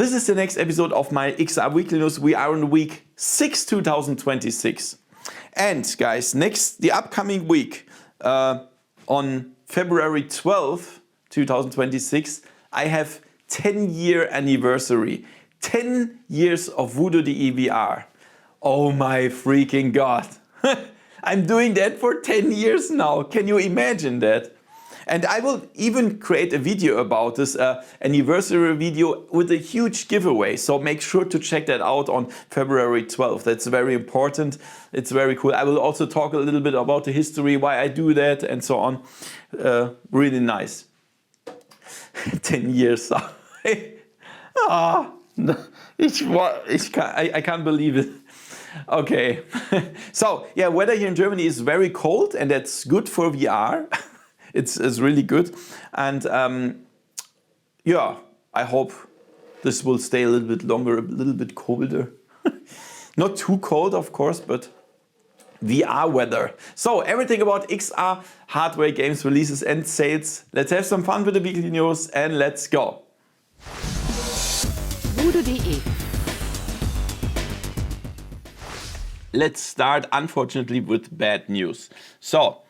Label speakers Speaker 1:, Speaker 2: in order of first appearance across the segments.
Speaker 1: This is the next episode of my XR Weekly News. We are on week 6, 2026. And guys, the upcoming week, on February 12th, 2026, I have 10-year anniversary. 10 years of VoodooDE VR. Oh my freaking God. I'm doing that for 10 years now. Can you imagine that? And I will even create a video about this anniversary video with a huge giveaway. So make sure to check that out on February 12th. That's very important. It's very cool. I will also talk a little bit about the history, why I do that and so on. Really nice. 10 years. I can't believe it. Okay. So yeah, weather here in Germany is very cold and that's good for VR. It's really good. And yeah, I hope this will stay a little bit longer, a little bit colder. Not too cold, of course, but VR weather. So everything about XR, hardware, games, releases and sales. Let's have some fun with the weekly news and let's go.
Speaker 2: VoodooDE.
Speaker 1: Let's start, unfortunately, with bad news. So,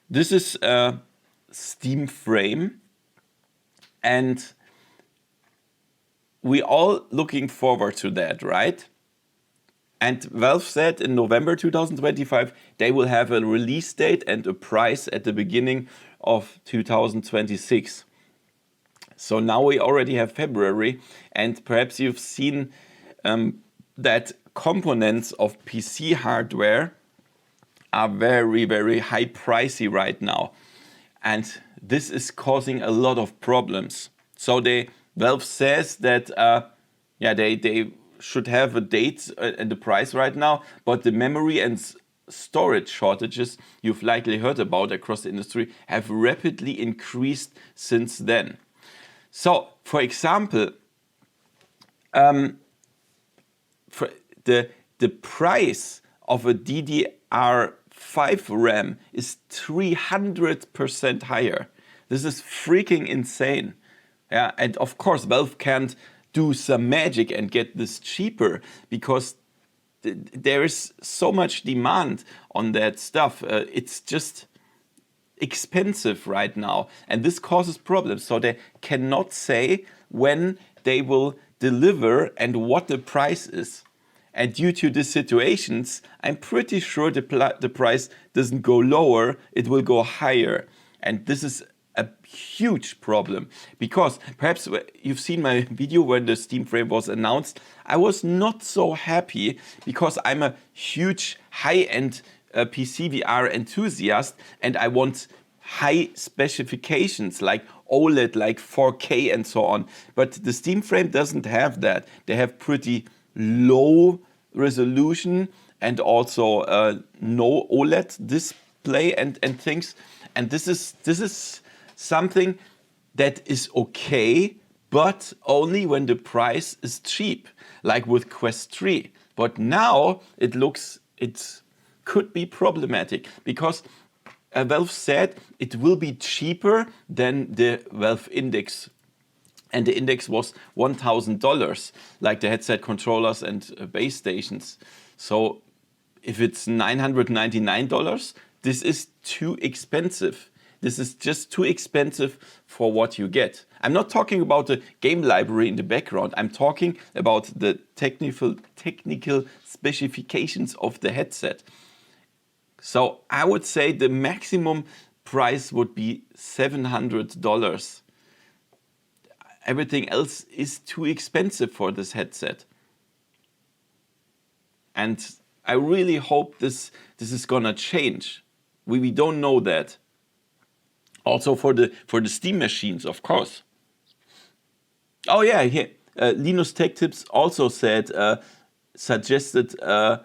Speaker 1: this is a Steam frame, and we all looking forward to that, right? And Valve said in November 2025 they will have a release date and a price at the beginning of 2026. So now we already have February, and perhaps you've seen that components of PC hardware are very, very high pricey right now. And this is causing a lot of problems. So Valve says that they should have a date and the price right now, but the memory and storage shortages you've likely heard about across the industry have rapidly increased since then. So, for example, for the price of a DDR5 RAM is 300% higher. This is freaking insane. Yeah, and of course, Valve can't do some magic and get this cheaper because there is so much demand on that stuff. It's just expensive right now, and this causes problems. So they cannot say when they will deliver and what the price is. And due to these situations, I'm pretty sure the price doesn't go lower, it will go higher. And this is a huge problem because perhaps you've seen my video when the Steam frame was announced. I was not so happy because I'm a huge high-end PC VR enthusiast and I want high specifications like OLED, like 4K and so on. But the Steam frame doesn't have that. They have pretty low resolution and also no OLED display and things. And this is something that is okay, but only when the price is cheap, like with Quest 3. But now it could be problematic because Valve said it will be cheaper than the Valve Index. And the Index was $1,000, like the headset controllers and base stations. So if it's $999, this is too expensive. This is just too expensive for what you get. I'm not talking about the game library in the background. I'm talking about the technical specifications of the headset. So I would say the maximum price would be $700. Everything else is too expensive for this headset. And I really hope this is gonna change. We don't know that. Also for the Steam machines, of course. Oh yeah, here Linus Tech Tips also suggested around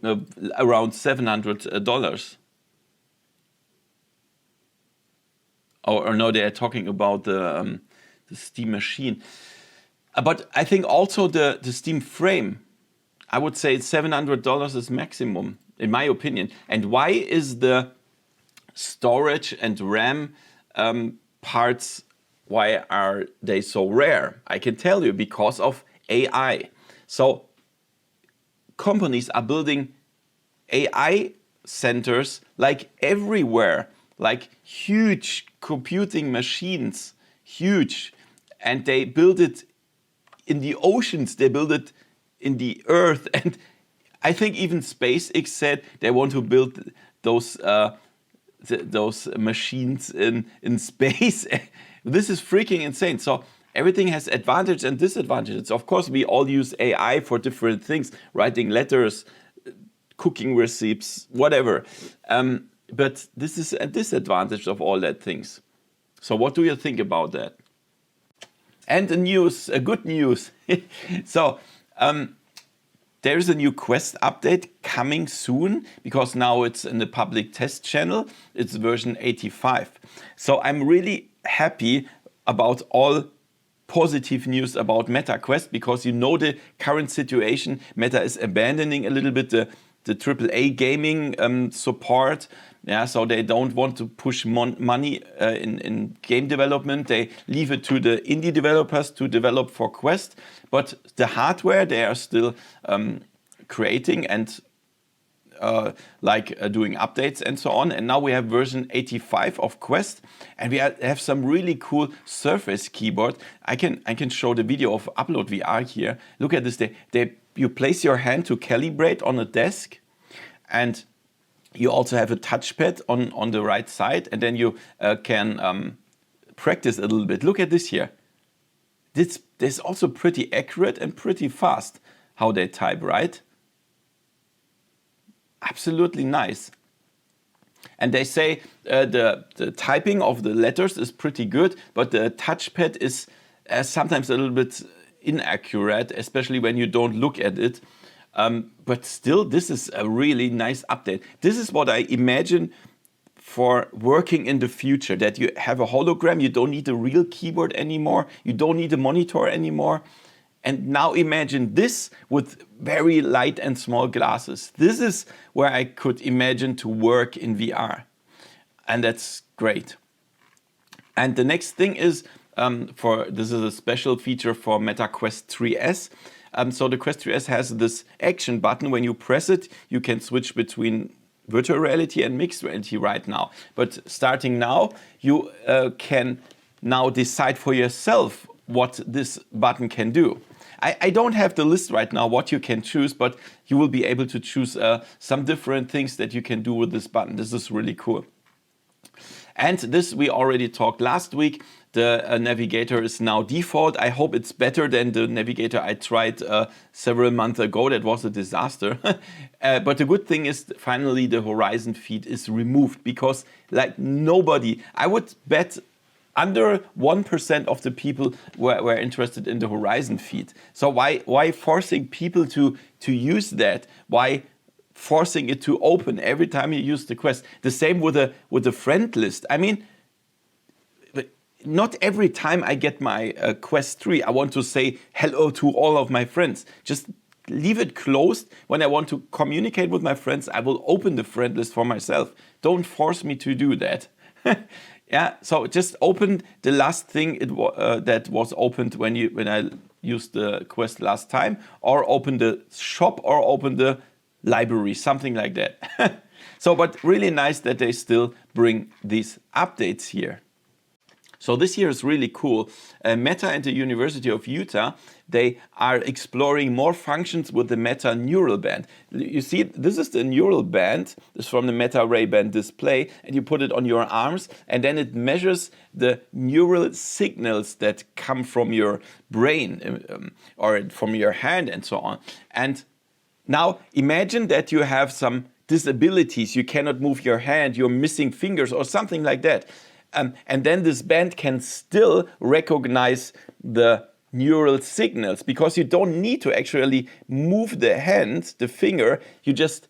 Speaker 1: $700. Or no, they are talking about the Steam machine. But I think also the Steam frame, I would say $700 is maximum, in my opinion. And why is the storage and RAM parts Why are they so rare? I can tell you, because of AI. So companies are building AI centers like everywhere, like huge computing machines, huge. And they build it in the oceans, they build it in the earth. And I think even SpaceX said they want to build those machines in space. This is freaking insane. So everything has advantages and disadvantages. Of course, we all use AI for different things, writing letters, cooking recipes, whatever. But this is a disadvantage of all that things. So what do you think about that? And the news, good news. So there is a new Quest update coming soon, because now it's in the public test channel. It's version 85. So I'm really happy about all positive news about Meta Quest, because you know the current situation. Meta is abandoning a little bit the AAA gaming support. Yeah, so they don't want to push money in game development. They leave it to the indie developers to develop for Quest. But the hardware, they are still creating and doing updates and so on. And now we have version 85 of Quest, and we have some really cool Surface keyboard. I can show the video of Upload VR here. Look at this. You place your hand to calibrate on a desk, and you also have a touchpad on the right side, and then you can practice a little bit. Look at this here. This is also pretty accurate and pretty fast how they type, right? Absolutely nice. And they say the typing of the letters is pretty good, but the touchpad is sometimes a little bit inaccurate, especially when you don't look at it. But still, this is a really nice update. This is what I imagine for working in the future, that you have a hologram, you don't need a real keyboard anymore, you don't need a monitor anymore. And now imagine this with very light and small glasses. This is where I could imagine to work in VR. And that's great. And the next thing is, this is a special feature for Meta Quest 3S. So the Quest 3S has this action button. When you press it, you can switch between virtual reality and mixed reality right now. But starting now, you can now decide for yourself what this button can do. I don't have the list right now what you can choose, but you will be able to choose some different things that you can do with this button. This is really cool. And this we already talked last week. The navigator is now default. I hope it's better than the navigator I tried several months ago. That was a disaster. But the good thing is finally the horizon feed is removed, because like nobody, I would bet under 1% of the people were interested in the horizon feed. So why forcing people to use that? Why forcing it to open every time you use the Quest? The same with the friend list. I mean, not every time I get my Quest 3, I want to say hello to all of my friends. Just leave it closed. When I want to communicate with my friends, I will open the friend list for myself. Don't force me to do that. Yeah, so just open the last thing that was opened when I used the Quest last time, or open the shop, or open the library, something like that. So, but really nice that they still bring these updates here. So this here is really cool. Meta and the University of Utah, they are exploring more functions with the Meta neural band. You see, this is the neural band. It's from the Meta Ray Ban display, and you put it on your arms, and then it measures the neural signals that come from your brain or from your hand and so on. And now imagine that you have some disabilities. You cannot move your hand, you're missing fingers or something like that. And then this band can still recognize the neural signals, because you don't need to actually move the hand, the finger, you just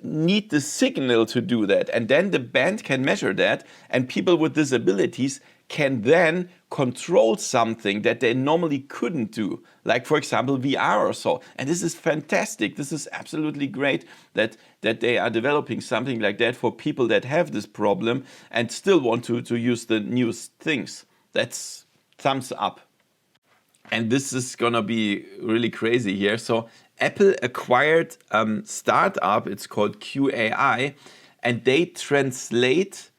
Speaker 1: need the signal to do that. And then the band can measure that, and people with disabilities can then control something that they normally couldn't do, like for example VR or so. And this is fantastic. This is absolutely great that they are developing something like that for people that have this problem and still want to use the newest things. That's thumbs up. And this is gonna be really crazy here. So Apple acquired a startup, it's called QAI, and they translate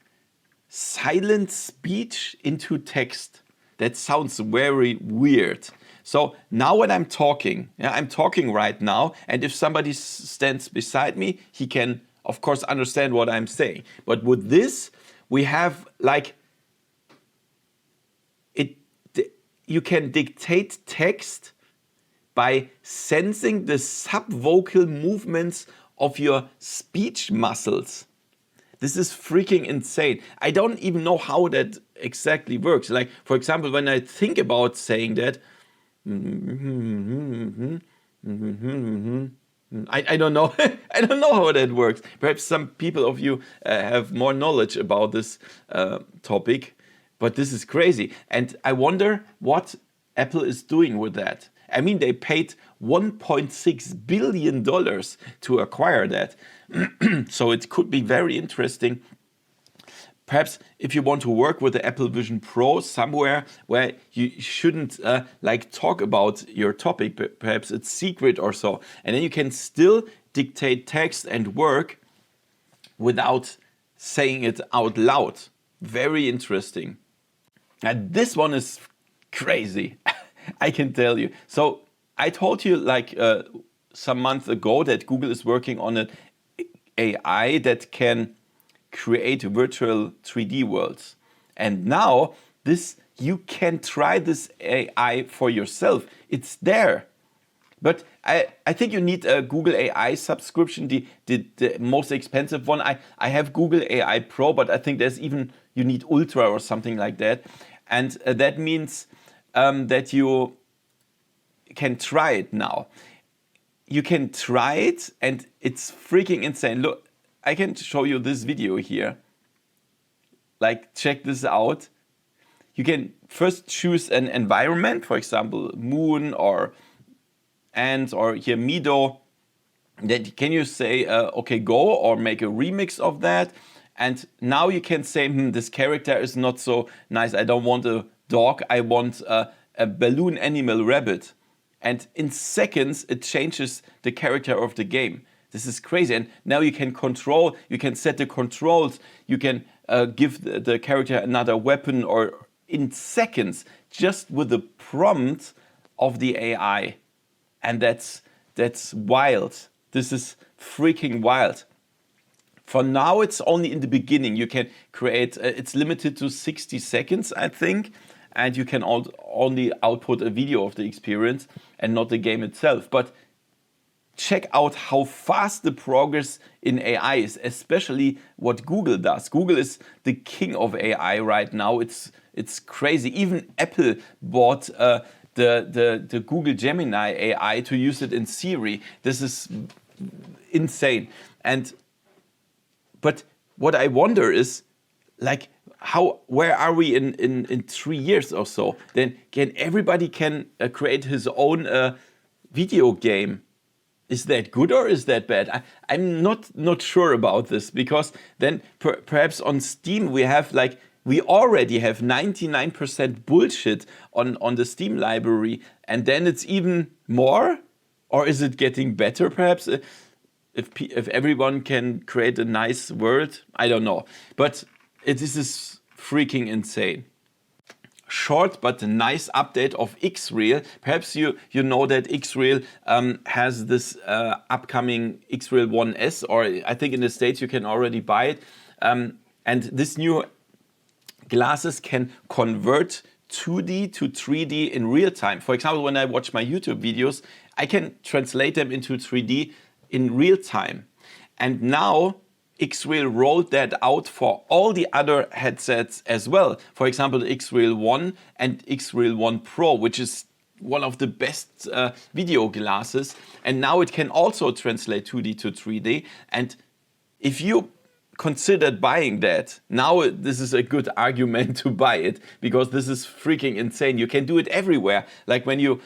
Speaker 1: silent speech into text. That sounds very weird. So now when I'm talking, I'm talking right now, and if somebody stands beside me, he can, of course, understand what I'm saying. But with this, we have like, you can dictate text by sensing the subvocal movements of your speech muscles. This is freaking insane. I don't even know how that exactly works. Like, for example, when I think about saying that, I don't know. I don't know how that works. Perhaps some people of you have more knowledge about this topic, but this is crazy. And I wonder what Apple is doing with that. I mean, they paid $1.6 billion to acquire that. So it could be very interesting. Perhaps if you want to work with the Apple Vision Pro somewhere where you shouldn't like talk about your topic, but perhaps it's secret or so, and then you can still dictate text and work without saying it out loud. Very interesting. And this one is crazy, I can tell you. So I told you like some months ago that Google is working on an AI that can create virtual 3D worlds. And now you can try this AI for yourself. It's there. But I think you need a Google AI subscription, the most expensive one. I have Google AI Pro, but I think you need Ultra or something like that. And that means that you can try it now. You can try it and it's freaking insane. Look, I can show you this video here. Like, check this out. You can first choose an environment, for example, moon or ants or here meadow. Then can you say, okay, go, or make a remix of that? And now you can say, this character is not so nice. I don't want a dog. I want a balloon animal rabbit. And in seconds, it changes the character of the game. This is crazy. And now you can control, you can set the controls, you can give the character another weapon, or in seconds, just with the prompt of the AI. And that's wild. This is freaking wild. For now, it's only in the beginning. You can create, it's limited to 60 seconds, I think. And you can only output a video of the experience and not the game itself. But check out how fast the progress in AI is, especially what Google does. Google is the king of AI right now. It's crazy. Even Apple bought the Google Gemini AI to use it in Siri. This is insane. But what I wonder is, like, where are we in 3 years or so? Then everybody can create his own video game. Is that good or is that bad? I'm not sure about this, because then perhaps on Steam we already have 99% bullshit on the Steam library, and then it's even more? Or is it getting better perhaps? If everyone can create a nice world, I don't know. But this is freaking insane. Short but a nice update of Xreal. Perhaps you know that Xreal has this upcoming Xreal 1S, or I think in the States you can already buy it. And this new glasses can convert 2D to 3D in real time. For example, when I watch my YouTube videos, I can translate them into 3D in real time. And now Xreal rolled that out for all the other headsets as well. For example, the Xreal 1 and Xreal 1 Pro, which is one of the best video glasses. And now it can also translate 2D to 3D. And if you considered buying that, now this is a good argument to buy it, because this is freaking insane. You can do it everywhere. Like when you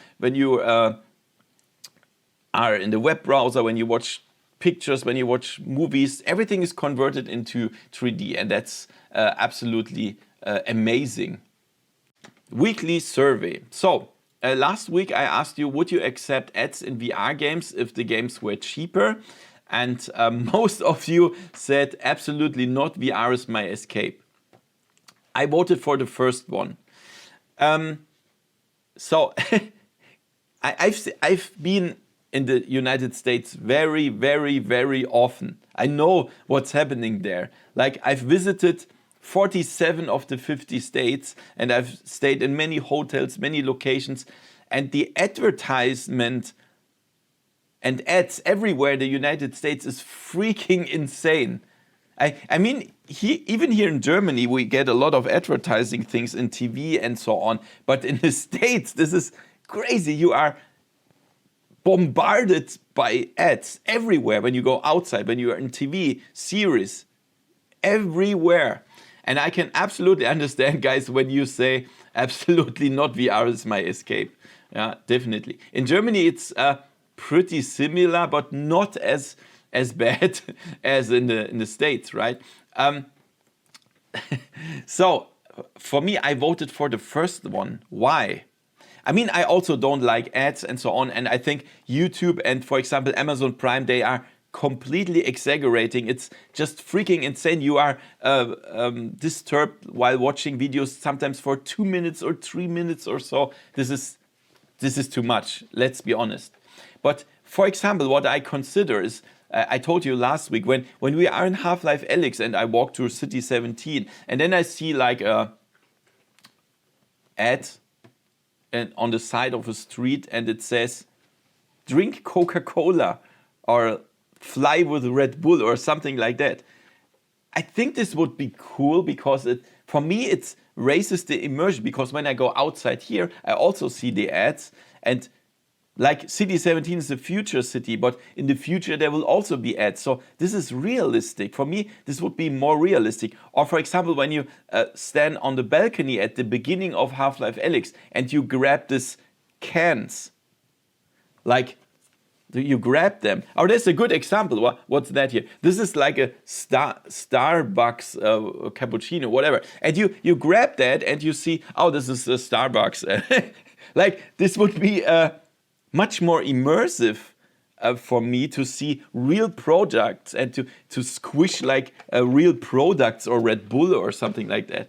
Speaker 1: are in the web browser, when you watch pictures, when you watch movies, everything is converted into 3D, and that's absolutely amazing. weekly survey. So last week I asked you, would you accept ads in VR games if the games were cheaper? And most of you said absolutely not, VR is my escape. I voted for the first one. So I've been in the United States very, very, very often. I know what's happening there. Like, I've visited 47 of the 50 states, and I've stayed in many hotels, many locations, and the advertisement and ads everywhere in the United States is freaking insane. I mean, even here in Germany, we get a lot of advertising things in TV and so on. But in the States, this is crazy. You are bombarded by ads everywhere when you go outside, when you are in TV, series, everywhere. And I can absolutely understand, guys, when you say absolutely not, VR is my escape. Yeah, definitely. In Germany, it's pretty similar, but not as bad as in the States, right? So for me, I voted for the first one. Why? I mean, I also don't like ads and so on. And I think YouTube and, for example, Amazon Prime, they are completely exaggerating. It's just freaking insane. You are disturbed while watching videos, sometimes for 2 minutes or 3 minutes or so. This is too much, let's be honest. But for example, what I consider is, I told you last week, when we are in Half-Life Alyx and I walk through City 17, and then I see like a ad and on the side of a street, and it says, drink Coca-Cola or fly with Red Bull or something like that. I think this would be cool because for me it raises the immersion, because when I go outside here, I also see the ads, and like City 17 is the future city, but in the future there will also be ads. So this is realistic. For me, this would be more realistic. Or for example, when you stand on the balcony at the beginning of Half-Life Alyx and you grab these cans, like you grab them. Oh, that's a good example. What's that here? This is like a Starbucks cappuccino, whatever. And you grab that and you see, oh, this is a Starbucks. Like, this would be much more immersive for me to see real products and to squish like real products or Red Bull or something like that.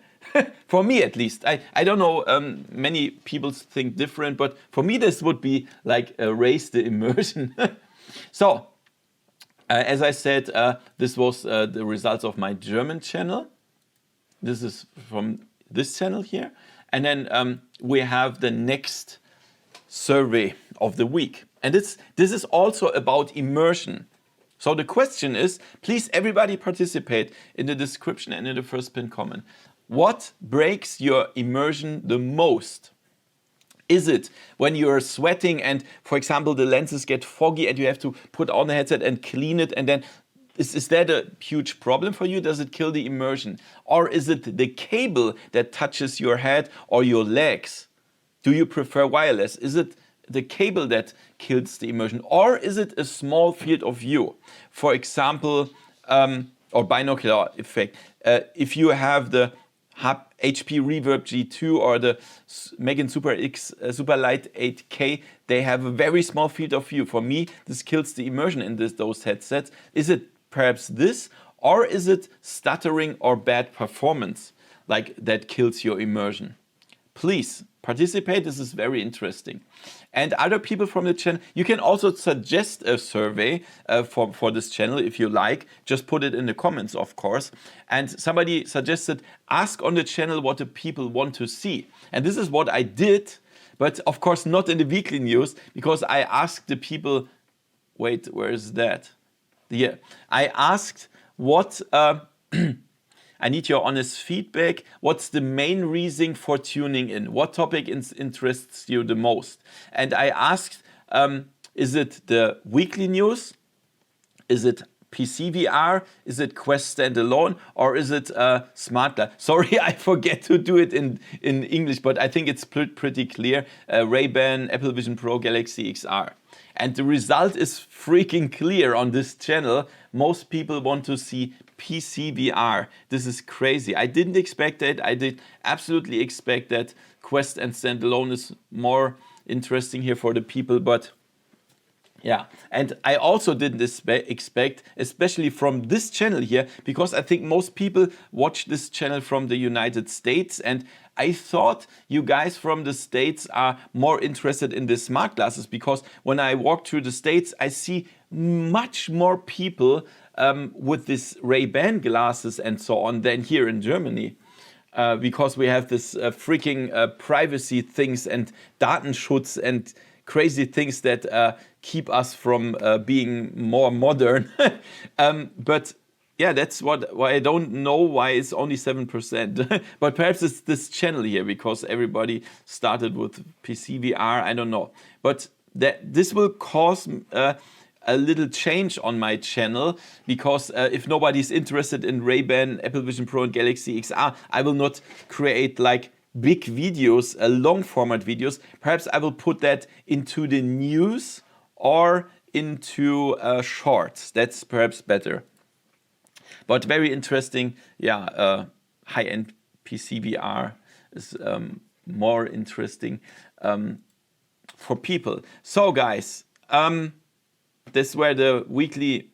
Speaker 1: For me, at least. I don't know, many people think different, but for me this would be like raise the immersion. So, as I said, this was the results of my German channel. This is from this channel here. And then we have the next survey of the week. And this is also about immersion. So the question is, please everybody participate in the description and in the first pinned comment. What breaks your immersion the most? Is it when you're sweating and, for example, the lenses get foggy and you have to put on the headset and clean it, and then is that a huge problem for you? Does it kill the immersion? Or is it the cable that touches your head or your legs? Do you prefer wireless? Is it the cable that kills the immersion? Or is it a small field of view? For example, or binocular effect. If you have the HP Reverb G2 or the Megan Super X Superlight 8K, they have a very small field of view. For me, this kills the immersion in those headsets. Is it perhaps this? Or is it stuttering or bad performance like that kills your immersion? Please participate, this is very interesting. And other people from the channel, you can also suggest a survey for this channel if you like. Just put it in the comments, of course. And somebody suggested, ask on the channel what the people want to see. And this is what I did, but of course not in the weekly news, because I asked the people, wait, where is that? Here. I asked what... I need your honest feedback. What's the main reason for tuning in? What topic interests you the most? And I asked, is it the weekly news? Is it PC VR? Is it Quest standalone? Or is it Smart Glass? Sorry, I forget to do it in English, but I think it's pretty clear. Ray-Ban, Apple Vision Pro, Galaxy XR. And the result is freaking clear on this channel. Most people want to see PC VR. This is crazy. I didn't expect that. I did absolutely expect that Quest and standalone is more interesting here for the people, but yeah, and I also didn't expect, especially from this channel here, because I think most people watch this channel from the United States, and I thought you guys from the States are more interested in the smart glasses, because when I walk through the States, I see much more people with this Ray-Ban glasses and so on than here in Germany. Because we have this freaking privacy things and Datenschutz and crazy things that keep us from being more modern. But yeah, that's why I don't know why it's only 7%. But perhaps it's this channel here because everybody started with PC VR. I don't know. But this will cause a little change on my channel, because if nobody's interested in Ray-Ban, Apple Vision Pro and Galaxy XR, I will not create like big videos, long format videos. Perhaps I will put that into the news or into shorts. That's perhaps better. But very interesting, yeah, high-end PC VR is more interesting for people. So guys, this were the weekly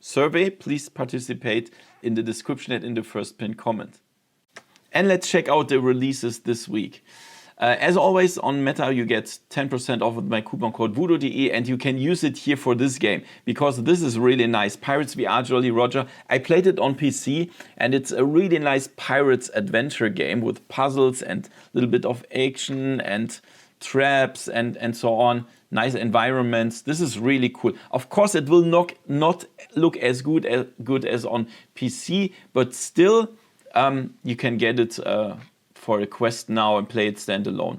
Speaker 1: survey. Please participate in the description and in the first pinned comment. And let's check out the releases this week. As always, on Meta you get 10% off with my coupon code VoodooDE, and you can use it here for this game, because this is really nice. Pirates VR Jolly Roger. I played it on PC, and it's a really nice pirates adventure game with puzzles and a little bit of action and traps and so on. Nice environments. This is really cool. Of course, it will not look as good as on PC, but still you can get it for a Quest now and play it standalone.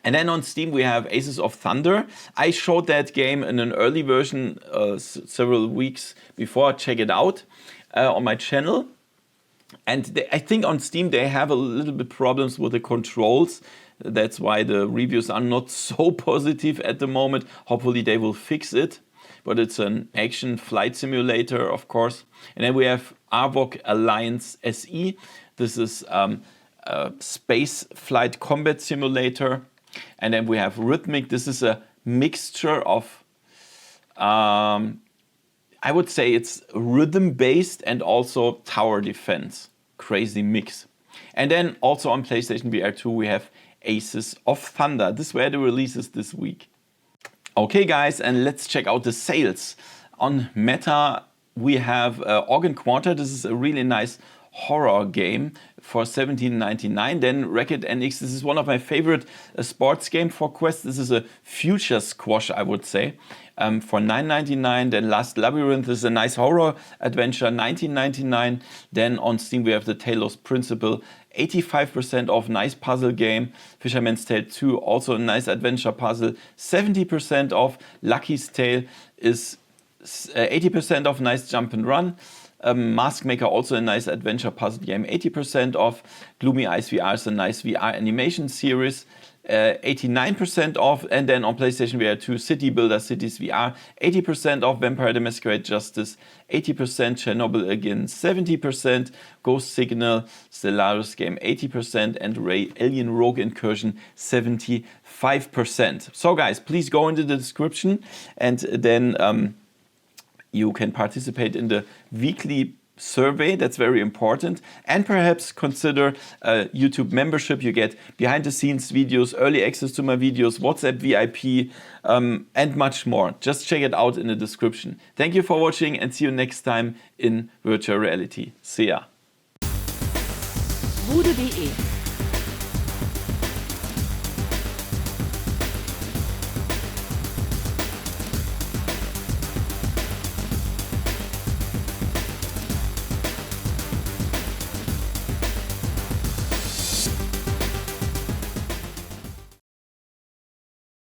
Speaker 1: And then on Steam we have Aces of Thunder. I showed that game in an early version several weeks before. Check it out on my channel. And I think on Steam they have a little bit problems with the controls. That's why the reviews are not so positive at the moment. Hopefully they will fix it. But it's an action flight simulator, of course. And then we have Arvok Alliance SE. This is a space flight combat simulator. And then we have Rhythmic. This is a mixture of, I would say it's rhythm-based and also tower defense. Crazy mix. And then also on PlayStation VR 2 we have Aces of Thunder. This were the releases this week. Okay guys, and let's check out the sales. On Meta we have Organ Quarter. This is a really nice horror game for $17.99. Then Racket NX. This is one of my favorite sports game for Quest. This is a future squash, I would say, for $9.99. Then Last Labyrinth. This is a nice horror adventure, $19.99. Then on Steam we have the Talos Principle, 85% off, nice puzzle game. Fisherman's Tale 2, also a nice adventure puzzle, 70% off. Lucky's Tale is 80% off, nice jump and run. Mask Maker, also a nice adventure puzzle game, 80% off. Gloomy Eyes VR is a nice VR animation series, 89% off. And then on PlayStation VR 2, City Builder Cities VR, 80% off. Vampire the Masquerade Justice, 80%. Chernobyl again, 70%. Ghost Signal, Stellaris game, 80%. And Alien Rogue Incursion, 75%. So guys, please go into the description, and then you can participate in the weekly survey. That's very important. And perhaps consider a YouTube membership. You get behind the scenes videos, early access to my videos, WhatsApp VIP, and much more. Just check it out in the description. Thank you for watching, and see you next time in virtual reality. See ya.
Speaker 2: VoodooDE